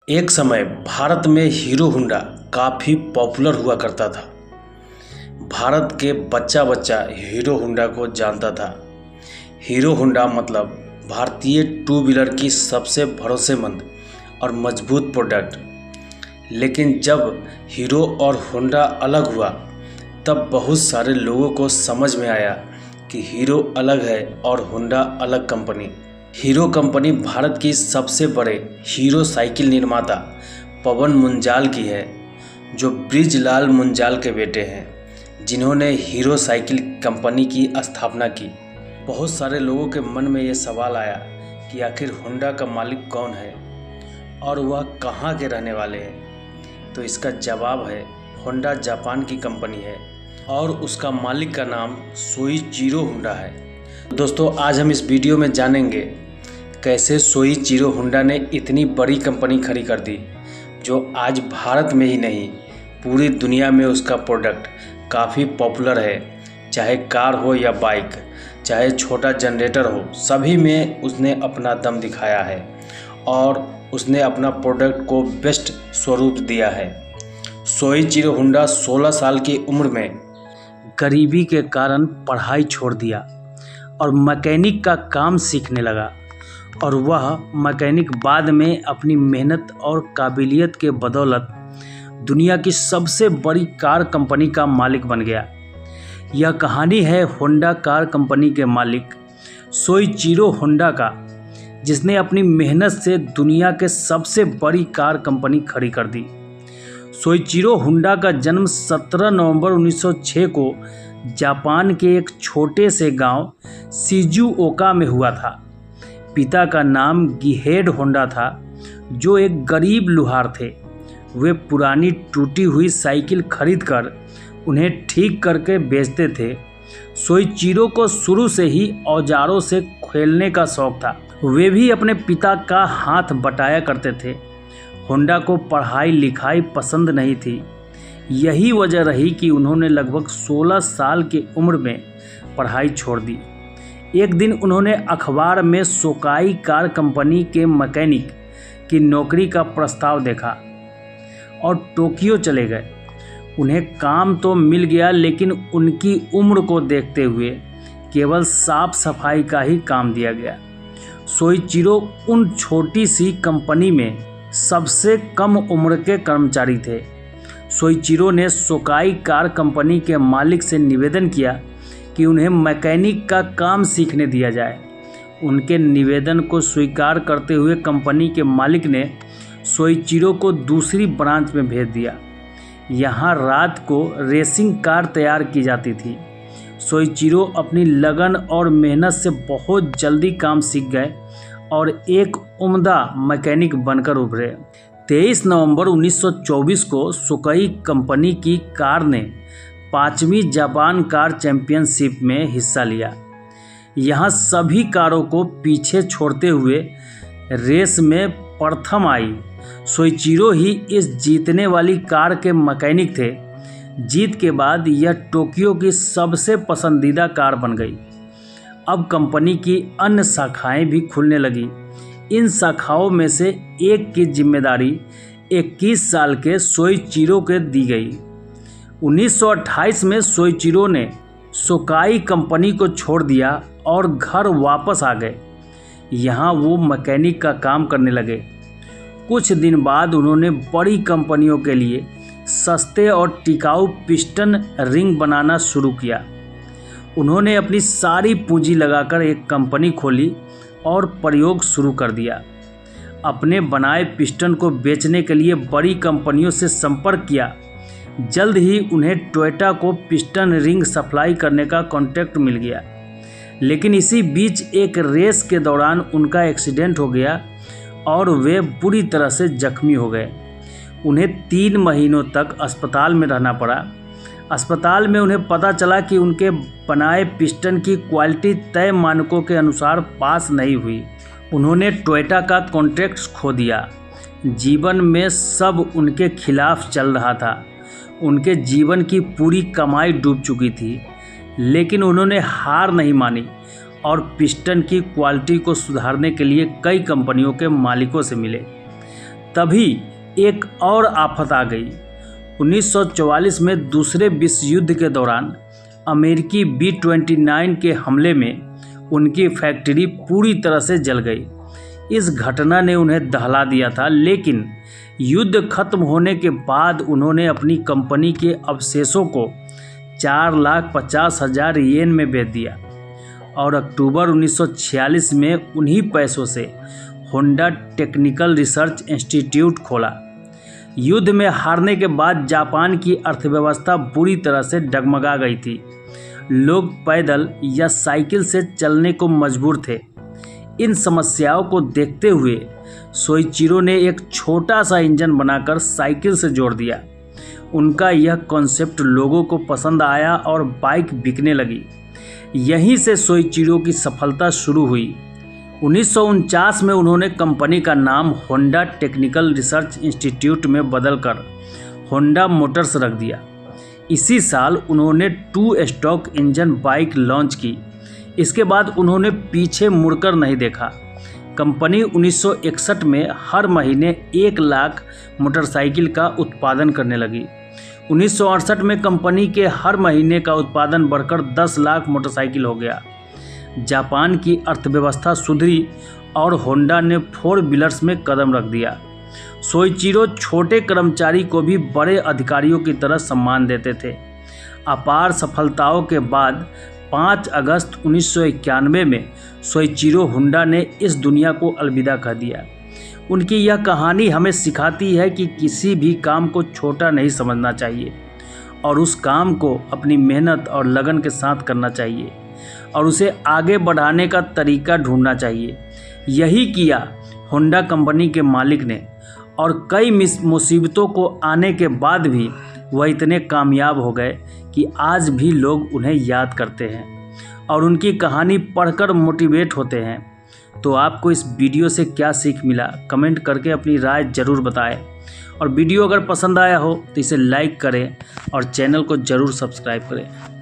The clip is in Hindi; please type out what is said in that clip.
एक समय भारत में हीरो होंडा काफ़ी पॉपुलर हुआ करता था। भारत के बच्चा बच्चा हीरो होंडा को जानता था। हीरो होंडा मतलब भारतीय टू व्हीलर की सबसे भरोसेमंद और मजबूत प्रोडक्ट। लेकिन जब हीरो और होंडा अलग हुआ तब बहुत सारे लोगों को समझ में आया कि हीरो अलग है और होंडा अलग कंपनी। हीरो कंपनी भारत की सबसे बड़े हीरो साइकिल निर्माता पवन मुंजाल की है, जो ब्रिजलाल मुंजाल के बेटे हैं, जिन्होंने हीरो साइकिल कंपनी की स्थापना की। बहुत सारे लोगों के मन में ये सवाल आया कि आखिर होंडा का मालिक कौन है और वह कहाँ के रहने वाले हैं। तो इसका जवाब है, होंडा जापान की कंपनी है और उसका मालिक का नाम सोइचिरो होंडा है। दोस्तों, आज हम इस वीडियो में जानेंगे कैसे सोइचिरो होंडा ने इतनी बड़ी कंपनी खड़ी कर दी, जो आज भारत में ही नहीं पूरी दुनिया में उसका प्रोडक्ट काफ़ी पॉपुलर है। चाहे कार हो या बाइक, चाहे छोटा जनरेटर हो, सभी में उसने अपना दम दिखाया है और उसने अपना प्रोडक्ट को बेस्ट स्वरूप दिया है। सोइचिरो होंडा 16 साल की उम्र में गरीबी के कारण पढ़ाई छोड़ दिया और मैकेनिक का काम सीखने लगा, और वह मैकेनिक बाद में अपनी मेहनत और काबिलियत के बदौलत दुनिया की सबसे बड़ी कार कंपनी का मालिक बन गया। यह कहानी है होंडा कार कंपनी के मालिक सोइचिरो होंडा का, जिसने अपनी मेहनत से दुनिया के सबसे बड़ी कार कंपनी खड़ी कर दी। सोइचिरो होंडा का जन्म 17 नवंबर 1906 को जापान के एक छोटे से गांव शिजुओका में हुआ था। पिता का नाम गिहेड होंडा था, जो एक गरीब लुहार थे। वे पुरानी टूटी हुई साइकिल खरीदकर उन्हें ठीक करके बेचते थे। सोइचिरो को शुरू से ही औजारों से खेलने का शौक था। वे भी अपने पिता का हाथ बटाया करते थे। होंडा को पढ़ाई लिखाई पसंद नहीं थी। यही वजह रही कि उन्होंने लगभग 16 साल की उम्र में पढ़ाई छोड़ दी। एक दिन उन्होंने अखबार में सोकाई कार कंपनी के मैकेनिक की नौकरी का प्रस्ताव देखा और टोक्यो चले गए। उन्हें काम तो मिल गया, लेकिन उनकी उम्र को देखते हुए केवल साफ सफाई का ही काम दिया गया। सोइचिरो उन छोटी सी कंपनी में सबसे कम उम्र के कर्मचारी थे। सोइचिरो ने सोकाई कार कंपनी के मालिक से निवेदन किया कि उन्हें मैकेनिक का काम सीखने दिया जाए। उनके निवेदन को स्वीकार करते हुए कंपनी के मालिक ने सोइचिरो को दूसरी ब्रांच में भेज दिया। यहाँ रात को रेसिंग कार तैयार की जाती थी। सोइचिरो अपनी लगन और मेहनत से बहुत जल्दी काम सीख गए और एक उम्दा मैकेनिक बनकर उभरे। 23 नवंबर 1924 को सोकाई कंपनी की कार ने 5वीं जापान कार चैंपियनशिप में हिस्सा लिया। यहाँ सभी कारों को पीछे छोड़ते हुए रेस में प्रथम आई। सोइचिरो ही इस जीतने वाली कार के मैकेनिक थे। जीत के बाद यह टोक्यो की सबसे पसंदीदा कार बन गई। अब कंपनी की अन्य शाखाएं भी खुलने लगी। इन शाखाओं में से एक की जिम्मेदारी 21 साल के सोइचिरो को दी गई। 1928 में सोइचिरो ने सोकाई कंपनी को छोड़ दिया और घर वापस आ गए। यहाँ वो मैकेनिक का काम करने लगे। कुछ दिन बाद उन्होंने बड़ी कंपनियों के लिए सस्ते और टिकाऊ पिस्टन रिंग बनाना शुरू किया। उन्होंने अपनी सारी पूंजी लगाकर एक कंपनी खोली और प्रयोग शुरू कर दिया। अपने बनाए पिस्टन को बेचने के लिए बड़ी कंपनियों से संपर्क किया। जल्द ही उन्हें टोयोटा को पिस्टन रिंग सप्लाई करने का कॉन्ट्रैक्ट मिल गया। लेकिन इसी बीच एक रेस के दौरान उनका एक्सीडेंट हो गया और वे बुरी तरह से जख्मी हो गए। उन्हें 3 महीनों तक अस्पताल में रहना पड़ा। अस्पताल में उन्हें पता चला कि उनके बनाए पिस्टन की क्वालिटी तय मानकों के अनुसार पास नहीं हुई। उन्होंने टोयोटा का कॉन्ट्रैक्ट खो दिया। जीवन में सब उनके खिलाफ चल रहा था। उनके जीवन की पूरी कमाई डूब चुकी थी, लेकिन उन्होंने हार नहीं मानी और पिस्टन की क्वालिटी को सुधारने के लिए कई कंपनियों के मालिकों से मिले। तभी एक और आफत आ गई। 1944 में दूसरे विश्व युद्ध के दौरान अमेरिकी B-29 के हमले में उनकी फैक्ट्री पूरी तरह से जल गई। इस घटना ने उन्हें दहला दिया था, लेकिन युद्ध खत्म होने के बाद उन्होंने अपनी कंपनी के अवशेषों को 4,50,000 येन में बेच दिया और अक्टूबर 1946 में उन्हीं पैसों से होंडा टेक्निकल रिसर्च इंस्टीट्यूट खोला। युद्ध में हारने के बाद जापान की अर्थव्यवस्था बुरी तरह से डगमगा गई थी। लोग पैदल या साइकिल से चलने को मजबूर थे। इन समस्याओं को देखते हुए सोइचिरो ने एक छोटा सा इंजन बनाकर साइकिल से जोड़ दिया। उनका यह कॉन्सेप्ट लोगों को पसंद आया और बाइक बिकने लगी। यहीं से सोइचिरो की सफलता शुरू हुई। 1949 में उन्होंने कंपनी का नाम होंडा टेक्निकल रिसर्च इंस्टीट्यूट में बदलकर होंडा मोटर्स रख दिया। इसी साल उन्होंने 2 स्ट्रोक इंजन बाइक लॉन्च की। इसके बाद उन्होंने पीछे मुड़कर नहीं देखा। कंपनी 1961 में हर महीने 1 लाख मोटरसाइकिल का उत्पादन करने लगी। 1968 में कंपनी के हर महीने का उत्पादन बढ़कर 10 लाख मोटरसाइकिल हो गया। जापान की अर्थव्यवस्था सुधरी और होंडा ने 4 व्हीलर्स में कदम रख दिया। सोइचिरो छोटे कर्मचारी को भी बड़े अधिकारियों की तरह सम्मान देते थे। अपार सफलताओं के बाद 5 अगस्त 1991 में सोइचिरो होंडा ने इस दुनिया को अलविदा कह दिया। उनकी यह कहानी हमें सिखाती है कि किसी भी काम को छोटा नहीं समझना चाहिए और उस काम को अपनी मेहनत और लगन के साथ करना चाहिए और उसे आगे बढ़ाने का तरीका ढूंढना चाहिए। यही किया होंडा कंपनी के मालिक ने और कई मुसीबतों को आने के बाद भी वह इतने कामयाब हो गए कि आज भी लोग उन्हें याद करते हैं और उनकी कहानी पढ़कर मोटिवेट होते हैं। तो आपको इस वीडियो से क्या सीख मिला, कमेंट करके अपनी राय ज़रूर बताएं और वीडियो अगर पसंद आया हो तो इसे लाइक करें और चैनल को ज़रूर सब्सक्राइब करें।